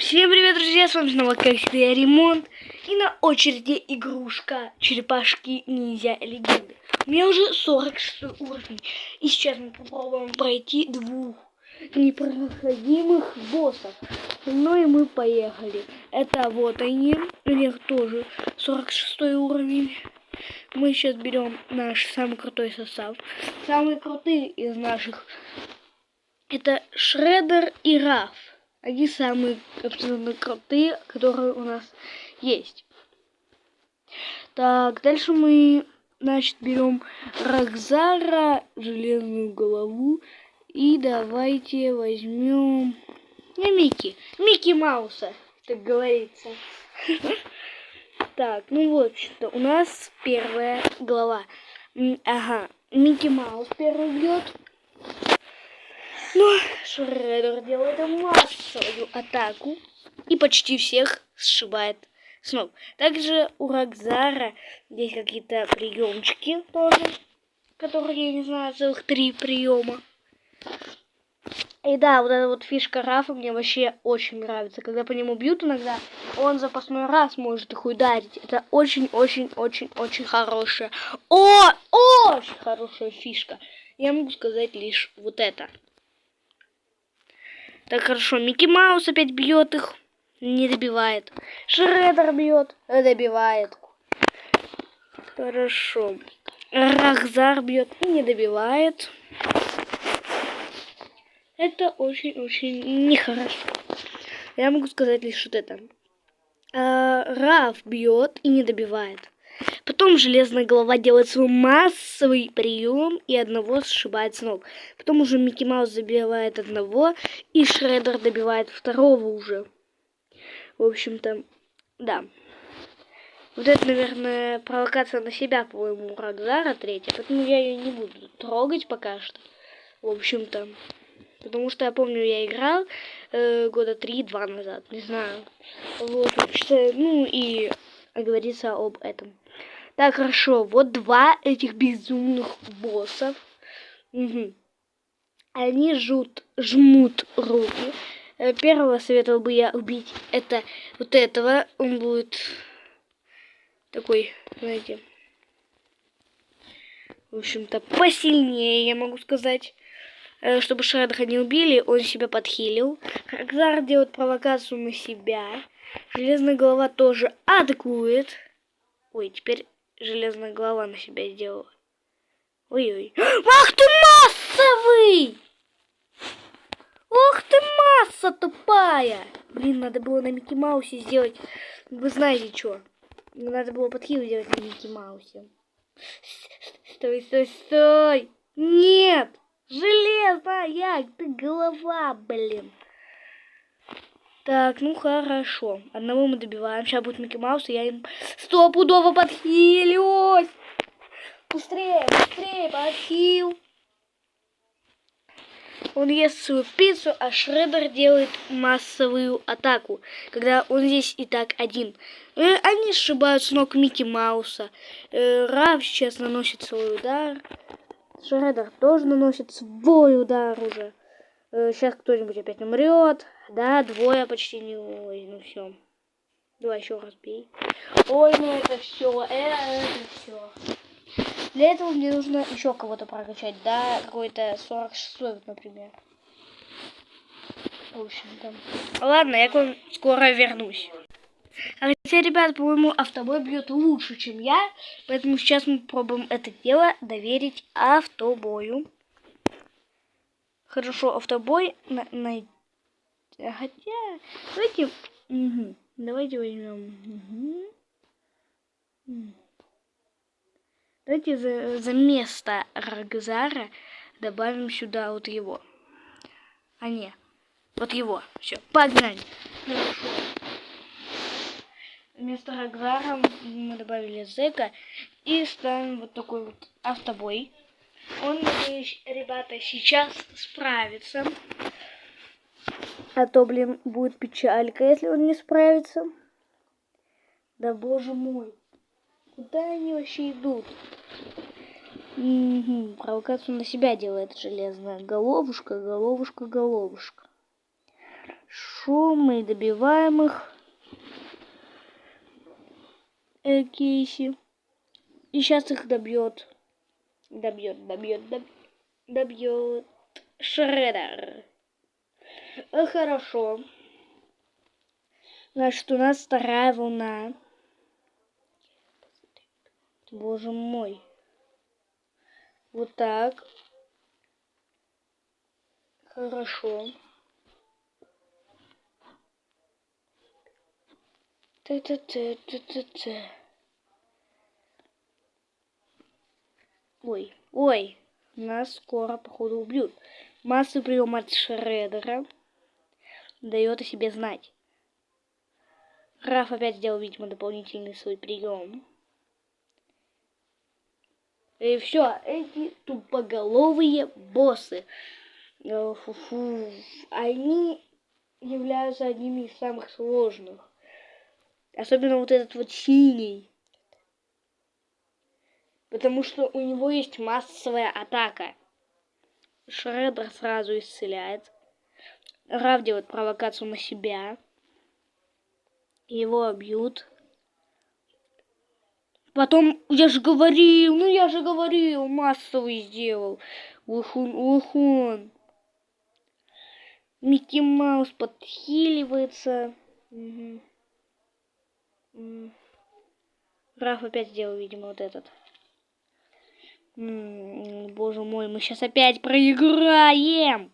Всем привет, друзья, с вами снова, как всегда, Ремонт. И на очереди игрушка Черепашки Ниндзя Легенды. У меня уже 46 уровень. И сейчас мы попробуем пройти двух непроходимых боссов. Ну и мы поехали. Это вот они, у них тоже 46 уровень. Мы сейчас берем наш самый крутой состав. Самые крутые из наших это Шреддер и Раф. Они самые абсолютно крутые, которые у нас есть. Так, дальше мы, значит, берем Рокзара, железную голову. И давайте возьмем Микки Мауса, так говорится. Так, ну вот что, у нас первая глава. Ага, Микки Маус первый бьет. Ну, Шреддер делает массовую атаку и почти всех сшибает с ног. Также у Рокзара есть какие-то приемчики тоже, которые, я не знаю, целых 3 приема. И да, вот эта вот фишка Рафа мне вообще очень нравится. Когда по нему бьют иногда, он запасной раз может их ударить. Это очень-очень-очень-очень хорошая, очень хорошая фишка. Я могу сказать лишь вот это. Так, хорошо, Микки Маус опять бьет их, не добивает. Шреддер бьет, добивает. Хорошо. Рокзар бьет и не добивает. Это очень-очень нехорошо. Я могу сказать лишь вот это. Раф бьет и не добивает. Потом железная голова делает свой массовый прием и одного сшибает с ног. Потом уже Микки Маус забивает одного, и Шреддер добивает второго уже. В общем-то, да. Вот это, наверное, провокация на себя, по-моему, Рокзара третья, поэтому я ее не буду трогать пока что. В общем-то, потому что я помню, я играл года 3-2 назад, не знаю. Вот, ну и говорится об этом. Так, хорошо, вот два этих безумных боссов. Угу. Они жмут руки. Первого советовал бы я убить это вот этого. Он будет такой, знаете, в общем-то, посильнее, я могу сказать. Чтобы Шреддера не убили, он себя подхилил. Рокзар делает провокацию на себя. Железная голова тоже атакует. Ой, теперь железная голова на себя сделала. Ой-ой. Ах ты массовый! Ох ты масса тупая! Блин, надо было на Микки Маусе сделать. Вы знаете что? Надо было подхил сделать на Микки Маусе. Стой, стой, стой! Нет! Железная ты голова, блин. Так, ну хорошо. Одного мы добиваем. Сейчас будет Микки Маус, и я им стопудово подхилюсь. Быстрее, быстрее, подхил. Он ест свою пиццу, а Шреддер делает массовую атаку, когда он здесь и так один. Они сшибают с ног Микки Мауса. Раф сейчас наносит свой удар. Шреддер тоже наносит свой удар уже. Сейчас кто-нибудь опять умрет. Да, двое почти не... Ой, ну все. Давай еще раз бей. Ой, ну это все. Это все. Для этого мне нужно еще кого-то прокачать. Да, какой-то 46, например. В общем-то. Ладно, я к вам скоро вернусь. Хотя, ребят, по-моему, автобой бьет лучше, чем я. Поэтому сейчас мы пробуем это дело доверить автобою. Хорошо, автобой хотя, давайте, давайте возьмем. Давайте за место Рокзара добавим сюда вот его. А не, вот его. Все, погнали. Хорошо. Вместо Рокзара мы добавили Зека и ставим вот такой вот автобой. Он, надеюсь, ребята, сейчас справится. А то, блин, будет печалька, если он не справится. Да боже мой. Куда они вообще идут? Провокацию на себя делает железная головушка, головушка, головушка. Шо, мы добиваем их. Кейси. И сейчас их добьет. Добьет Шредер. Хорошо. Значит, у нас вторая волна. Боже мой. Вот так. Хорошо. Т-т-т-т-т-т. Ой. Нас скоро, походу, убьют. Массовый прием от Шредера дает о себе знать. Раф опять сделал, видимо, дополнительный свой прием. И все, эти тупоголовые боссы. Они являются одними из самых сложных. Особенно вот этот вот синий. Потому что у него есть массовая атака. Шредер сразу исцеляет. Раф делает провокацию на себя. Его бьют. Потом, я же говорил, массовый сделал. Ухон. Микки Маус подхиливается. Угу. Раф опять сделал, видимо, вот этот. Боже мой, мы сейчас опять проиграем.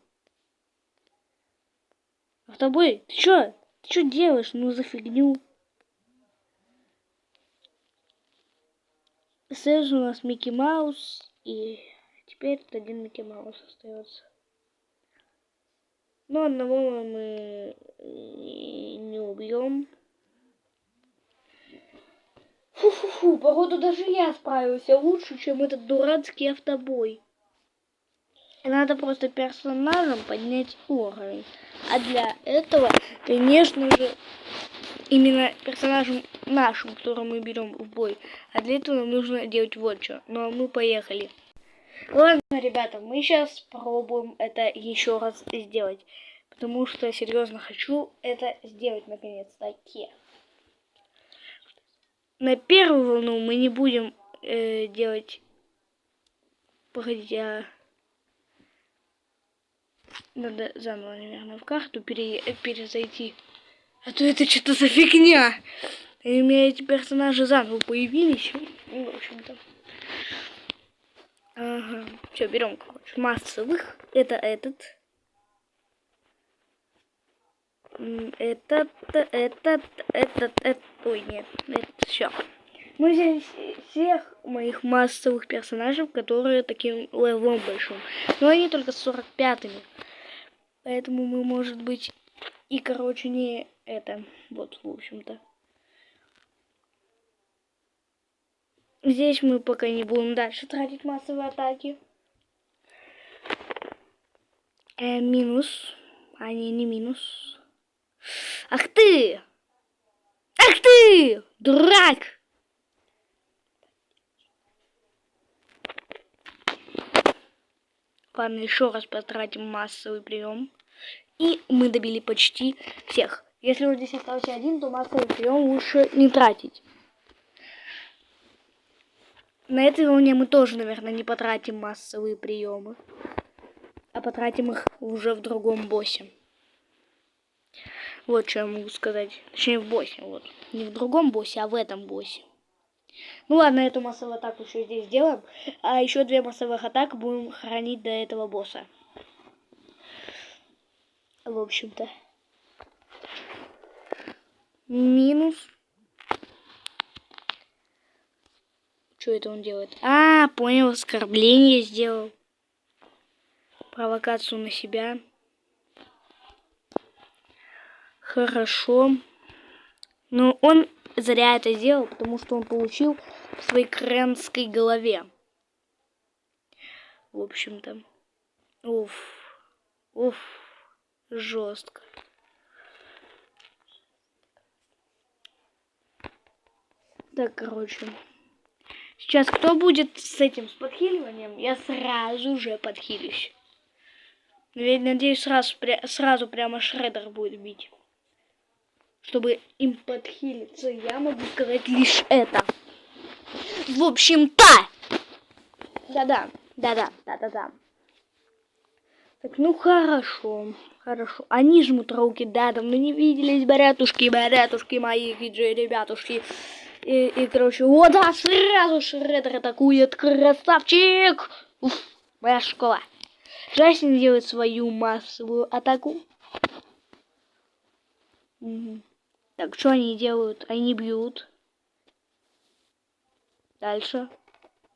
Автобой, ты чё? Ты чё делаешь? Ну за фигню. Следующий у нас Микки Маус. И теперь тут один Микки Маус остается. Но одного мы не убьем. Фу, походу даже я справился лучше, чем этот дурацкий автобой. Надо просто персонажам поднять уровень. А для этого, конечно же, именно персонажам нашим, которым мы берем в бой. А для этого нам нужно делать вот что. Ну а мы поехали. Ладно, ребята, мы сейчас попробуем это еще раз сделать. Потому что серьезно хочу это сделать наконец-таки. На первую волну мы не будем делать... Погодите, надо заново, наверное, в карту перезайти. А то это что-то за фигня. И у меня эти персонажи заново появились. Ну, в общем-то. Ага. Все, берем, короче, массовых. Это этот. Этот. Ой, нет. Это все. Мы взяли всех моих массовых персонажей, которые таким левелом большим. Но они только с 45-ми. Поэтому мы, может быть, и, короче, не это. Вот, в общем-то. Здесь мы пока не будем дальше тратить массовые атаки. Минус. А не минус. Ах ты! Ах ты! Дурак! Ладно, еще раз потратим массовый прием. И мы добили почти всех. Если уже здесь остался один, то массовый прием лучше не тратить. На этой волне мы тоже, наверное, не потратим массовые приемы. А потратим их уже в другом боссе. Вот что я могу сказать. Точнее, в боссе. Вот. Не в другом боссе, а в этом боссе. Ну ладно, эту массовую атаку еще здесь сделаем. А еще 2 массовых атак будем хранить до этого босса. В общем-то. Минус. Что это он делает? А, понял, оскорбление сделал. Провокацию на себя. Хорошо. Но он зря это сделал, потому что он получил в своей кренской голове. В общем-то. Уф. Жестко. Так, короче. Сейчас кто будет с этим, с подхиливанием? Я сразу же подхилюсь. Надеюсь, сразу прямо Шреддер будет бить. Чтобы им подхилиться, я могу сказать лишь это. В общем-то! Да-да. Так, ну хорошо. Они жмут руки, да, давно не виделись, барятушки мои, ребятушки. И короче, о, да, сразу Шреддер атакует, красавчик! Уф, моя школа. Джастин делает свою массовую атаку. Угу. Так, что они делают? Они бьют. Дальше.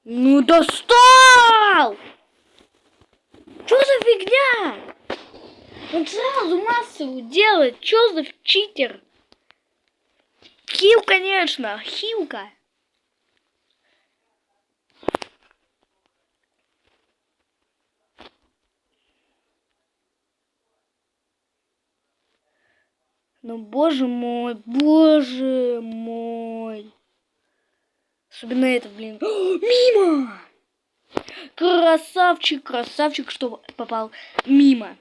Ну, достал! Что за фигня? Он сразу массовую делает. Что за читер? Хил, конечно. Хилка. Ну, боже мой. Особенно это, блин. О, мимо! Красавчик, что попал мимо.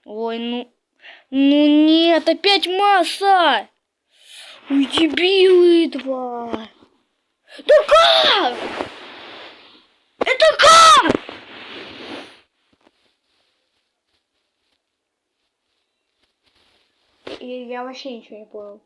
Ой, ну нет, опять масса! Ой, дебилы два! Да как? Это как? Я вообще ничего не понял.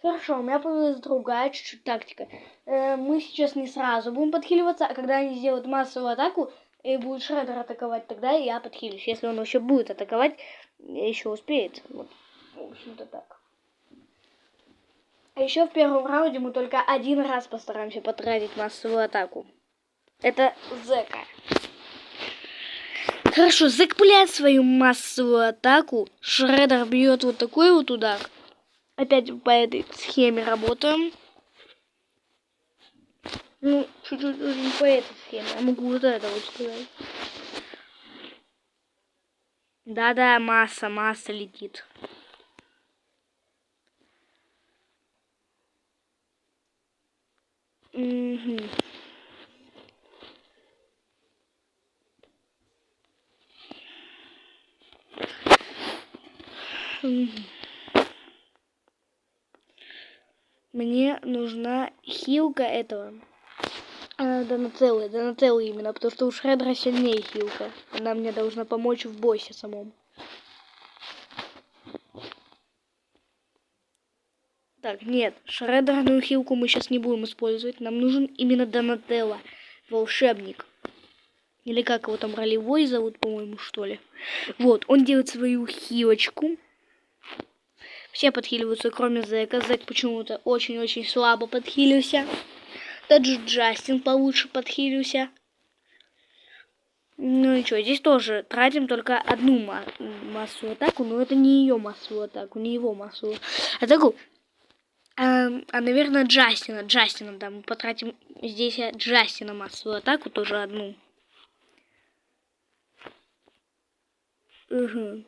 Хорошо, у меня появилась другая чуть-чуть тактика. Мы сейчас не сразу будем подхиливаться, а когда они сделают массовую атаку и будет Шреддер атаковать, тогда я подхилюсь. Если он еще будет атаковать, еще успеет. Вот. В общем-то так. А еще в первом раунде мы только один раз постараемся потратить массовую атаку. Это Зека. Хорошо, Зек пуляет свою массовую атаку. Шреддер бьет вот такой вот удар. Опять по этой схеме работаем. Ну, чуть-чуть не по этой схеме. Я могу вот это вот сказать. Да-да, масса летит. Угу. Мне нужна хилка этого. Донателло именно, потому что у Шреддера сильнее хилка. Она мне должна помочь в боссе самом. Так, нет, Шреддерную хилку мы сейчас не будем использовать. Нам нужен именно Донателло, волшебник. Или как его там, ролевой зовут, по-моему, что ли. Вот, он делает свою хилочку. Все подхиливаются, кроме Зека. Зек почему-то очень-очень слабо подхилился. Даже Джастин получше подхилился. Ну и что, здесь тоже тратим только одну массовую атаку, но это не ее массовую атаку, не его массовую атаку. Наверное, Джастина, да, мы потратим здесь Джастина массовую атаку, тоже одну. Угу.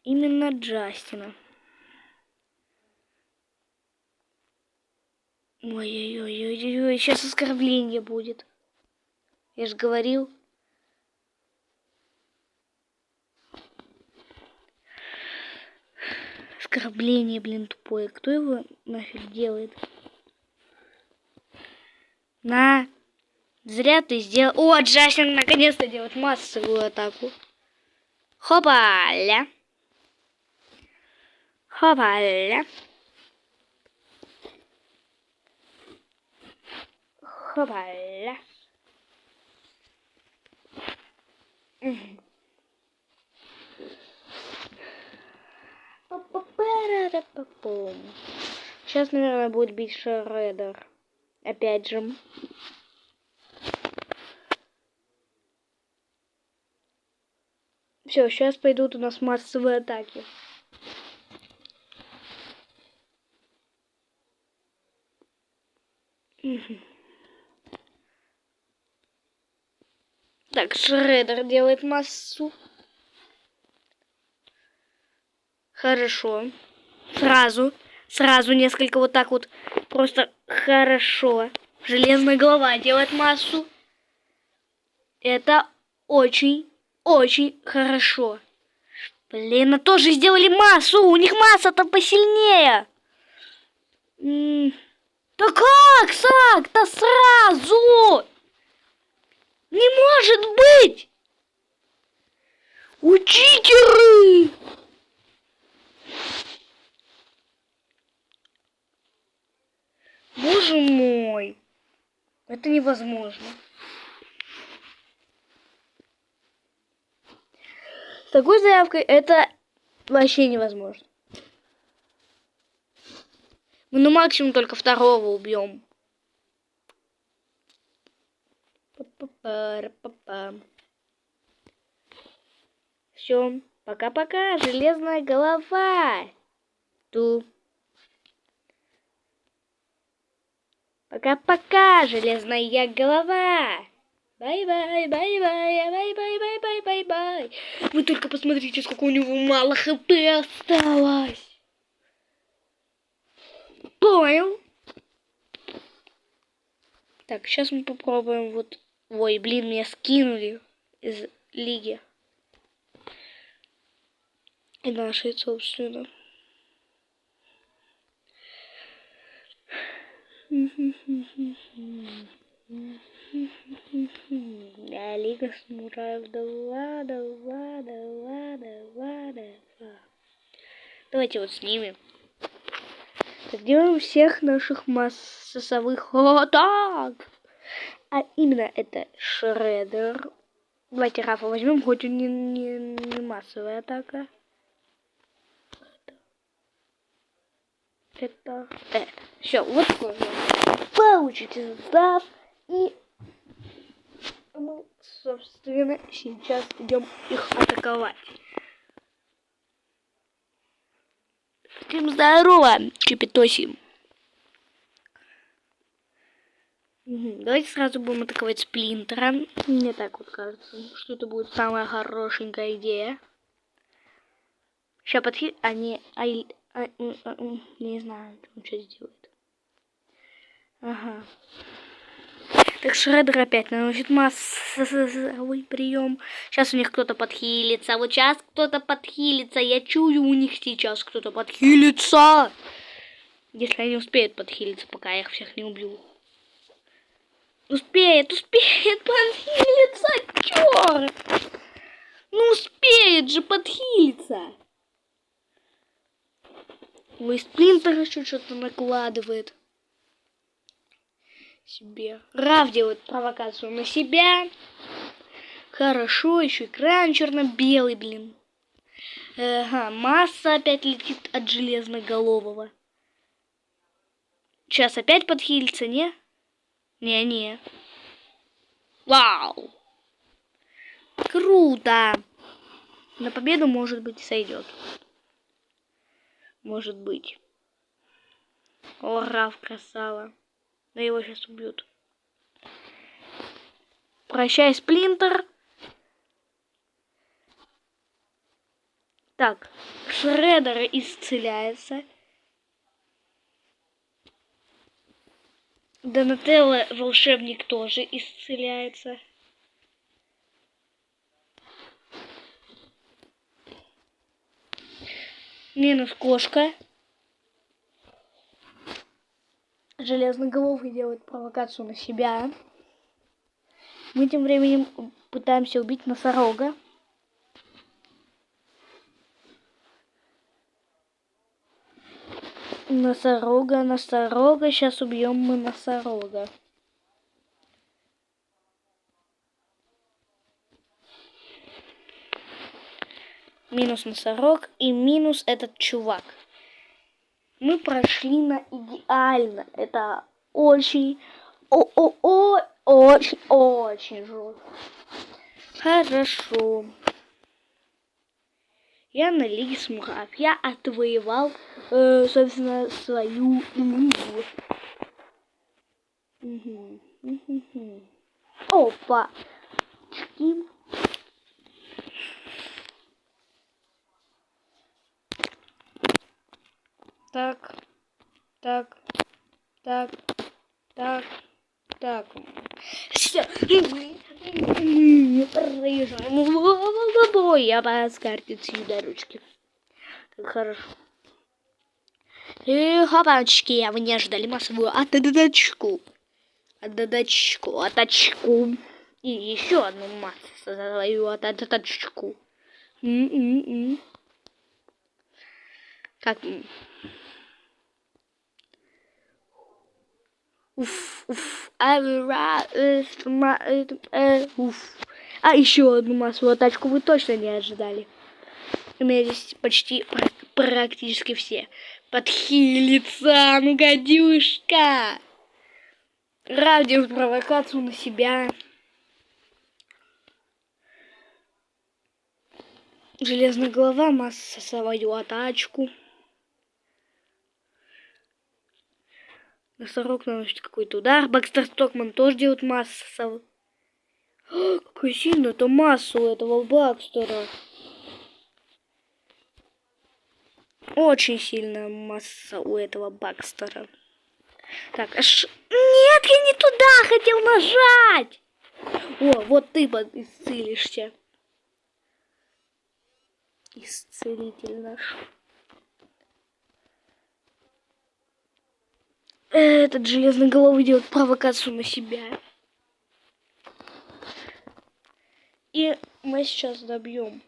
Именно Джастина. Ой-ой-ой, сейчас оскорбление будет. Я же говорил. Оскорбление, блин, тупое. Кто его нафиг делает? На. Зря ты сделал. О, Джастин наконец-то делает массовую атаку. Хопа-ля. Хопа-ля. Хопа-ля. Сейчас, наверное, будет бить Шреддер. Опять же. Все, сейчас пойдут у нас массовые атаки. Так, Шреддер делает массу. Хорошо. Сразу несколько вот так вот. Просто хорошо. Железная голова делает массу. Это очень очень хорошо. Блин, а тоже сделали массу. У них масса-то посильнее. Да как так-то сразу? Не может быть! Учитель! Боже мой. Это невозможно. С такой заявкой это вообще невозможно. Мы ну максимум только второго убьем. Все, пока-пока, железная голова. Пока-пока, железная голова. Бай-бай, бай-бай, бай-бай, бай-бай, бай-бай. Вы только посмотрите, сколько у него мало хп осталось. Понял? Так, сейчас мы попробуем вот... Ой, блин, меня скинули из лиги. И нашей, собственно. Да, Лига Самураев, давай. Давайте вот снимем. Сделаем всех наших массовых атак. А именно это Шредер. Давайте Рафа возьмем, хоть он не массовая атака. Это. Все, вот такой. Получите состав. И мы, собственно, сейчас идем их атаковать. Всем здорово, Чипитоси. Давайте сразу будем атаковать Сплинтера. Мне так вот кажется, что это будет самая хорошенькая идея. Сейчас подхит... не знаю, он что сделает. Ага. Так, Шредер опять наносит массовый прием. Сейчас у них кто-то подхилится. Вот сейчас кто-то подхилится. Я чую, у них сейчас кто-то подхилится. Если они успеют подхилиться, пока я их всех не убью. Успеет подхилиться, черт! Ну успеет же подхилиться. Ой, Сплинтер еще что-то накладывает себе. Раф делает провокацию на себя. Хорошо, еще экран черно-белый, блин. Ага, масса опять летит от железноголового. Сейчас опять подхилится, не? Не. Вау! Круто! На победу, может быть, сойдет. Может быть. О, Раф, красава. Да его сейчас убьют. Прощай, Сплинтер. Так, Шредер исцеляется. Донателло, волшебник, тоже исцеляется. Минус кошка. Железноголовый делает провокацию на себя. Мы тем временем пытаемся убить носорога. Носорога. Сейчас убьем мы носорога. Минус носорог и минус этот чувак. Мы прошли на идеально. Это очень жестко. Хорошо. Я на Лиге Самураев. Я отвоевал, собственно, свою лигу. Опа. Так. Все. Проезжаем. Я с картицы до ручки. Как хорошо. И хопачки, вы не ждали массовую атачку. Атачку. И еще одну массу свою атачку. Как? Уф. А еще одну массовую атачку вы точно не ожидали. У меня здесь почти практически все. Подхилиться, ну гадюшка. Ради провокацию на себя. Железная голова, масса свою атачку. Носорог наносит какой-то удар. Бакстер Стокман тоже делает массу. Какой сильный это масса у этого Бакстера. Очень сильная масса у этого Бакстера. Так, аж... Нет, я не туда хотел нажать. О, вот ты исцелишься. Исцелитель наш. Этот железный головой делает провокацию на себя. И мы сейчас добьем.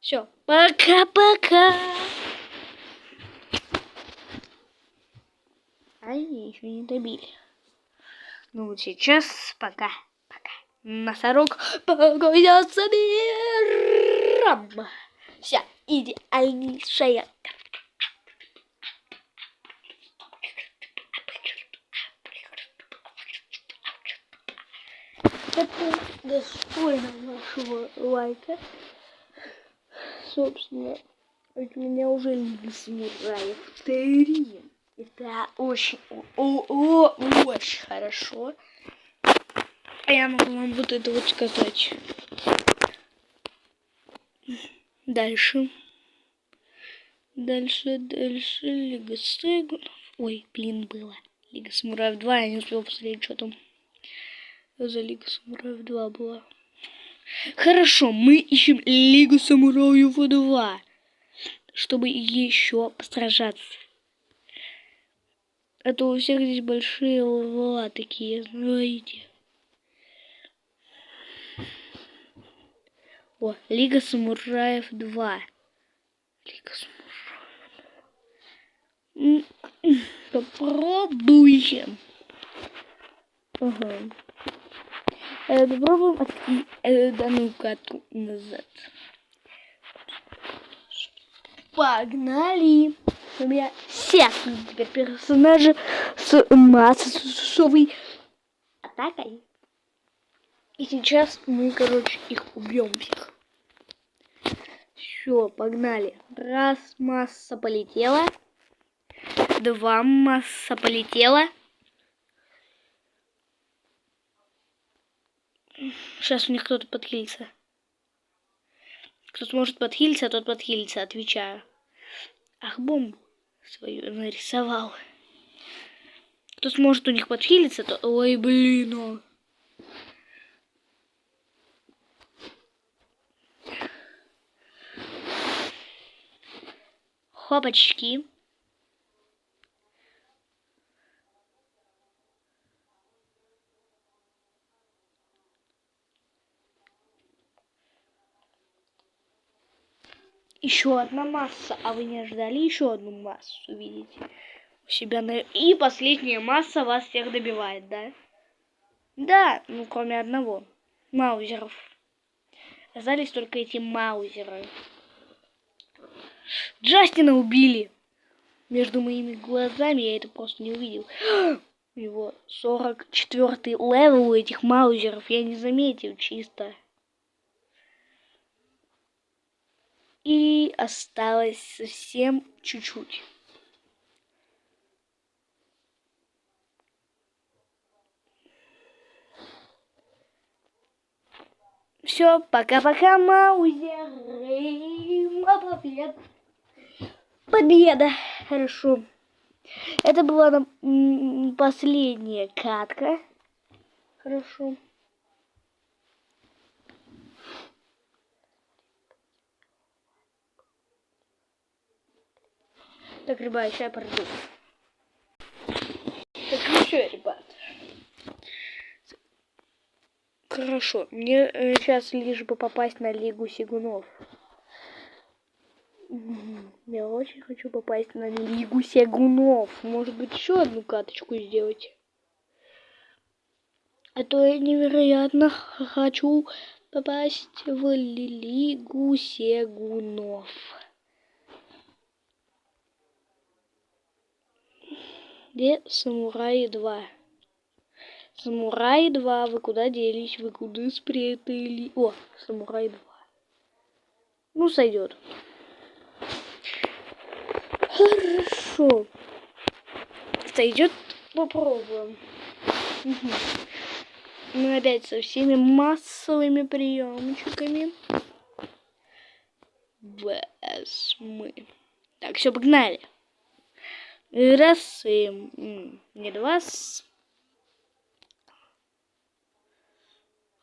Все, пока-пока. А еще не добили. Ну вот сейчас пока. Носорог погонится миром. Вся идеальнейшая. Это достойно вашего лайка. Собственно, у меня уже Лига Самураев 3. Это очень хорошо. А я могу вам вот это вот сказать. Дальше. Лига Самураев. Ой, блин, было. Лига Самураев 2. Я не успел посмотреть, что там за Лига Самураев 2 была. Хорошо, мы ищем Лигу Самураев 2. Чтобы еще сражаться. А то у всех здесь большие левела такие, знаете. О, Лига Самураев 2. Лига Самураев. Попробуем. Ага. Попробуем открыть данную карту назад. Погнали! У меня все теперь персонажи с массовой атакой. И сейчас мы, короче, их убьем всех. Все, погнали. Раз, масса полетела. Два, масса полетела. Сейчас у них кто-то подхилится. Кто сможет подхилиться, тот подхилится, отвечаю. Ах, бомбу свою нарисовал. Кто сможет у них подхилиться, то... Ой, блин, Хопачки. Еще одна масса. А вы не ожидали еще одну массу видите? У себя на... И последняя масса вас всех добивает, да? Да, ну кроме одного. Маузеров. Оказались только эти маузеры. Джастина убили. Между моими глазами я это просто не увидел. У него 44-й левел у этих маузеров. Я не заметил чисто. И осталось совсем чуть-чуть. Все, пока-пока, маузеры. Победа. Хорошо. Это была последняя катка. Хорошо. Так, ребят, сейчас я пройду. Так, ну что, ребят. Хорошо, мне сейчас лишь бы попасть на Лигу Сегунов. Я очень хочу попасть на Лигу Сегунов. Может быть, еще одну каточку сделать. А то я невероятно хочу попасть в Лигу Сегунов. Где Самураи 2? Самураи 2, вы куда делись? Вы куда спрятали? О, Самурай 2. Ну, сойдет. Хорошо. Сойдет, попробуем. Угу. Мы опять со всеми массовыми приемчиками. Восьмы. Так, все, погнали. Раз и... Не два.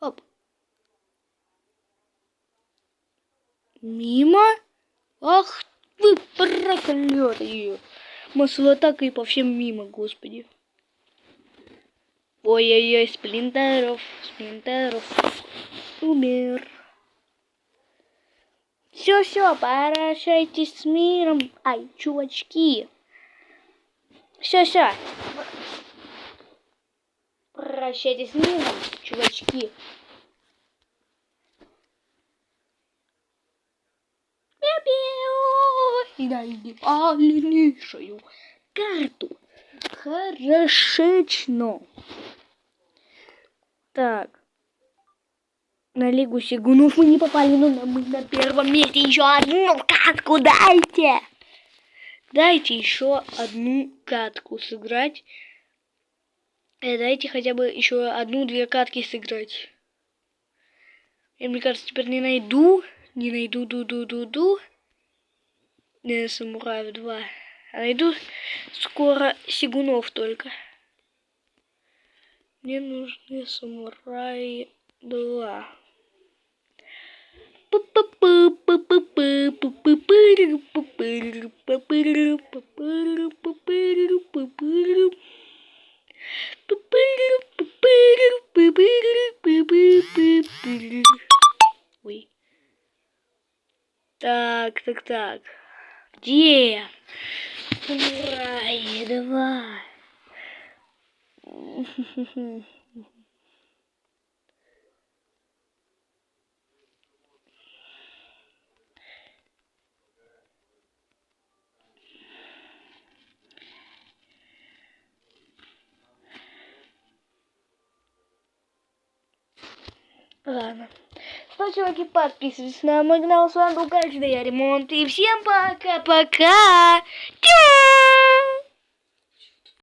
Оп. Мимо? Ах вы проклятые. Массовая атака и по всем мимо, господи. Ой-ой-ой, сплинтеров. Умер. Все, прощайтесь с миром. Ай, чувачки. Все. Прощайтесь с миром, чувачки. И дайте оленейшую карту. Хорошечно. Так. На Лигу Сегунов мы не попали, но мы на первом месте. Еще одну катку дайте. Дайте еще одну катку сыграть. Дайте хотя бы еще одну-две катки сыграть. Я, мне кажется, теперь не найду. Самураев 2. А найду скоро Сегунов только. Мне нужны Самураи 2. Ой. Так. Где? Самураи 2. Ладно. Ну, чуваки, подписывайтесь на мой канал. С вами был Каждый Ремонт. И всем пока-пока.